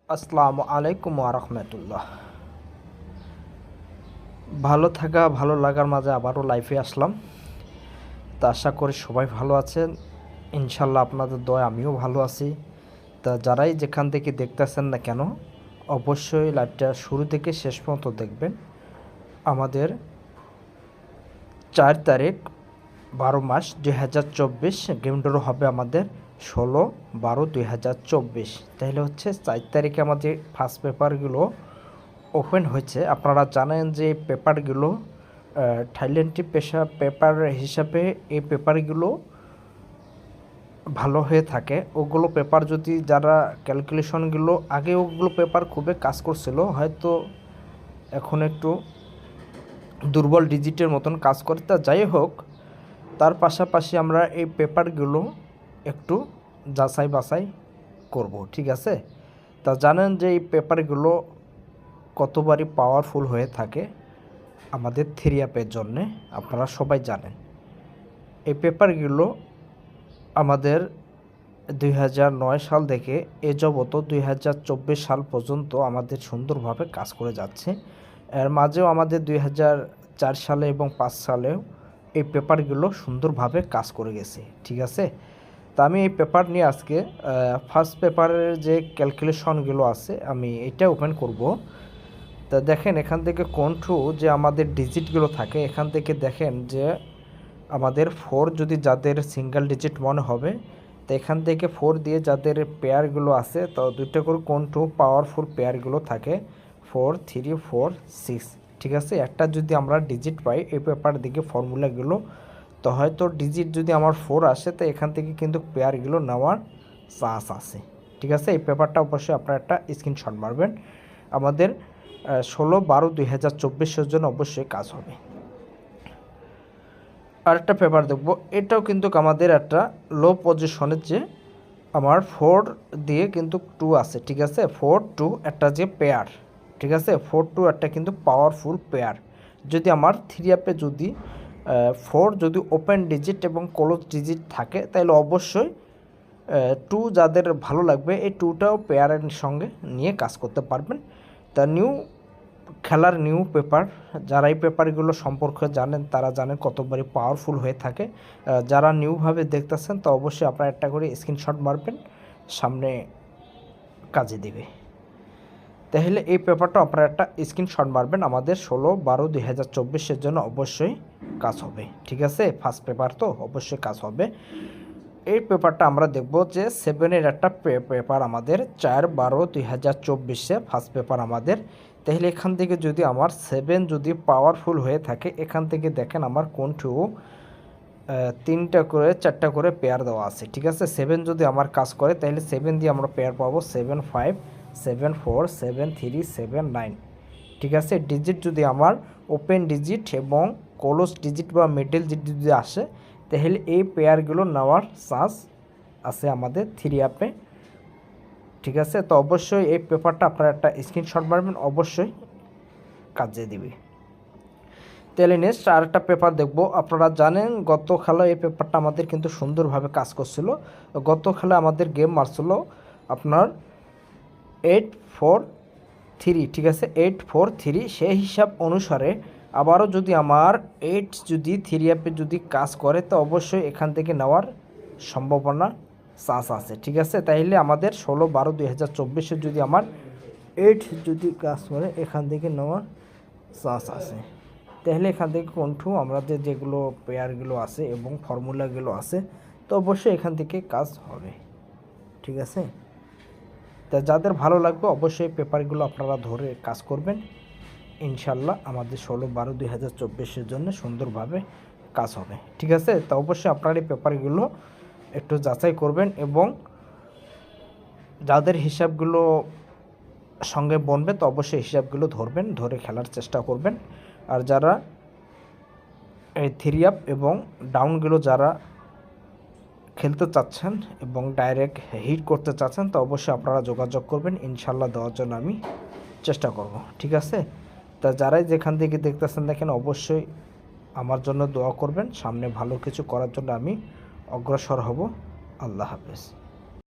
আসসালামু আলাইকুম রাহমাতুল্লাহ। ভালো থাকা ভালো লাগার মাঝে আবারও লাইফে আসলাম। তা আশা করি সবাই ভালো আছেন। ইনশাল্লাহ আপনাদের দয়ায় আমিও ভালো আছি। তা যারাই যেখান থেকে দেখতেছেন না কেন, অবশ্যই লাইভটা শুরু থেকে শেষ পর্যন্ত দেখবেন। আমাদের 4 তারিখ 12 মাস 2024 গেম ড্র হবে আমাদের 16/12/2024। তাহলে হচ্ছে 4 তারিখে আমাদের ফার্স্ট পেপারগুলো ওপেন হয়েছে। আপনারা জানেন যে পেপারগুলো থাইল্যান্ডি পেপার হিসাবে এই পেপারগুলো ভালো হয়ে থাকে। ওগুলো পেপার যদি যারা ক্যালকুলেশনগুলো আগে ওগুলো পেপার খুবই কাজ করছিল, হয়তো এখন একটু দুর্বল ডিজিটের মতন কাজ করে। তা যাই হোক, তার পাশাপাশি আমরা এই পেপারগুলো একটু যাচাই বাছাই করব, ঠিক আছে? তা জানেন যে এই পেপারগুলো কতবারই পাওয়ারফুল হয়ে থাকে আমাদের থ্রি অ্যাপের জন্যে, আপনারা সবাই জানেন। এই পেপারগুলো আমাদের 2009 সাল থেকে এ যাবত 2024 সাল পর্যন্ত আমাদের সুন্দরভাবে কাজ করে যাচ্ছে। এর মাঝেও আমাদের 2004 সালে এবং 5 সালেও এই পেপারগুলো সুন্দরভাবে কাজ করে গেছে, ঠিক আছে? তা আমি এই পেপার নিয়ে আজকে ফার্স্ট পেপারের যে ক্যালকুলেশনগুলো আছে আমি এটা ওপেন করব। তা দেখেন এখান থেকে কন্ট্রো যে আমাদের ডিজিটগুলো থাকে, এখান থেকে দেখেন যে আমাদের 4 যদি যাদের সিঙ্গেল ডিজিট মনে হবে, তো এখান থেকে 4 দিয়ে যাদের পেয়ারগুলো আছে, তো দুইটা করে কন্ট্রো পাওয়ারফুল পেয়ারগুলো থাকে 4 3 4 6, ঠিক আছে? একটা যদি আমরা ডিজিট পাই এই পেপার দিকে ফর্মুলাগুলো, তো হয়তো ডিজিট যদি আমার 4 আসে, তো এখান থেকে কিন্তু পেয়ারগুলো নেওয়ার চান্স আছে, ঠিক আছে? এই পেপারটা অবশ্যই আপনারা একটা স্ক্রিনশট মারবেন। আমাদের 16/12/2024 জন্য অবশ্যই কাজ হবে। আরেকটা পেপার দেখব, এটাও কিন্তু আমাদের একটা লো পজিশনের যে আমার 4 দিয়ে কিন্তু 2 আছে, ঠিক আছে? 4 2 একটা যে পেয়ার, ঠিক আছে? 4 2 একটা কিন্তু পাওয়ারফুল পেয়ার। যদি আমার থ্রি অ্যাপে যদি 4 যদি ওপেন ডিজিট এবং ক্লোজ ডিজিট থাকে, তাহলে অবশ্যই 2 যাদের ভালো লাগবে এই 2টাও পেয়ারের সঙ্গে নিয়ে কাজ করতে পারবেন। তা খেলার নিউ পেপার, যারা এই পেপারগুলো সম্পর্কে জানেন তারা জানেন কতবারই পাওয়ারফুল হয়ে থাকে। যারা নিউভাবে দেখতেছেন তো অবশ্যই আপনারা একটা করে স্ক্রিনশট মারবেন, সামনে কাজে দিবে। তাহলে এই পেপারটা আপনারা একটা স্ক্রিনশট মারবেন, আমাদের 16/12/2024 জন্য অবশ্যই কাজ হবে, ঠিক আছে? ফার্স্ট পেপার তো অবশ্যই কাজ হবে। এই পেপারটা আমরা দেখব যে 7-এর একটা পেপার আমাদের 4/12/2024 ফার্স্ট পেপার আমাদের। তাহলে এখান থেকে যদি আমার 7 যদি পাওয়ারফুল হয়ে থাকে, এখান থেকে দেখেন আমার কোনটু 3টা করে 4টা করে পেয়ার দেওয়া আছে, ঠিক আছে? 7 যদি আমার কাজ করে তাহলে 7 দিয়ে আমরা পেয়ার পাবো 7 5 7 4 7 3 7 9, ঠিক আছে? ডিজিট যদি আমার ওপেন ডিজিট এবং ক্লোজ ডিজিট বা মিডল ডিজিট যদি আসে, তাহলে এই পেয়ারগুলো নেওয়ার চান্স আছে আমাদের থ্রি অ্যাপে, ঠিক আছে? তো অবশ্যই এই পেপারটা আপনারা একটা স্ক্রিনশট মারবেন, অবশ্যই কাজে দিবে। তাহলে নেক্সট আরেকটা পেপার দেখব। আপনারা জানেন গত খেলা এই পেপারটা আমাদের কিন্তু সুন্দরভাবে কাজ করছিল। গত খেলা আমাদের গেম মারছিল আপনার 8-4-3, ঠিক আছে? 8-4-3 সেই হিসাব অনুসারে আবারও যদি আমার 8 যদি থ্রি অ্যাপে যদি কাজ করে, তো অবশ্যই এখান থেকে নেওয়ার সম্ভাবনা চান্স আছে, ঠিক আছে? তাইলে আমাদের 16/12/2024 যদি আমার 8 যদি কাজ করে, এখান থেকে নেওয়ার চান্স আছে। তাহলে এখান থেকে কোনটু আমাদের যেগুলো পেয়ারগুলো আছে এবং ফর্মুলাগুলো আছে, তো অবশ্যই এখান থেকে কাজ হবে, ঠিক আছে? তা যাদের ভালো লাগবে অবশ্যই পেপারগুলো আপনারা ধরে কাজ করবেন। ইনশাল্লাহ আমাদের 16/12/2024 জন্য সুন্দরভাবে কাজ হবে, ঠিক আছে? তা অবশ্যই আপনারা এই পেপারগুলো একটু যাচাই করবেন এবং যাদের হিসাবগুলো সঙ্গে বনবে তো অবশ্যই হিসাবগুলো ধরবেন, ধরে খেলার চেষ্টা করবেন। আর যারা এই থ্রি আপ এবং ডাউনগুলো যারা খেলতে চাচ্ছেন এবং ডাইরেক্ট হিট করতে চাচ্ছেন, তো অবশ্যই আপনারা যোগাযোগ করবেন, ইনশাল্লাহ দেওয়ার জন্য আমি চেষ্টা করব, ঠিক আছে? তা যারাই যেখান থেকে দেখতেছেন দেখেন অবশ্যই আমার জন্য দোয়া করবেন, সামনে ভালো কিছু করার জন্য আমি অগ্রসর হব। আল্লাহ হাফেজ।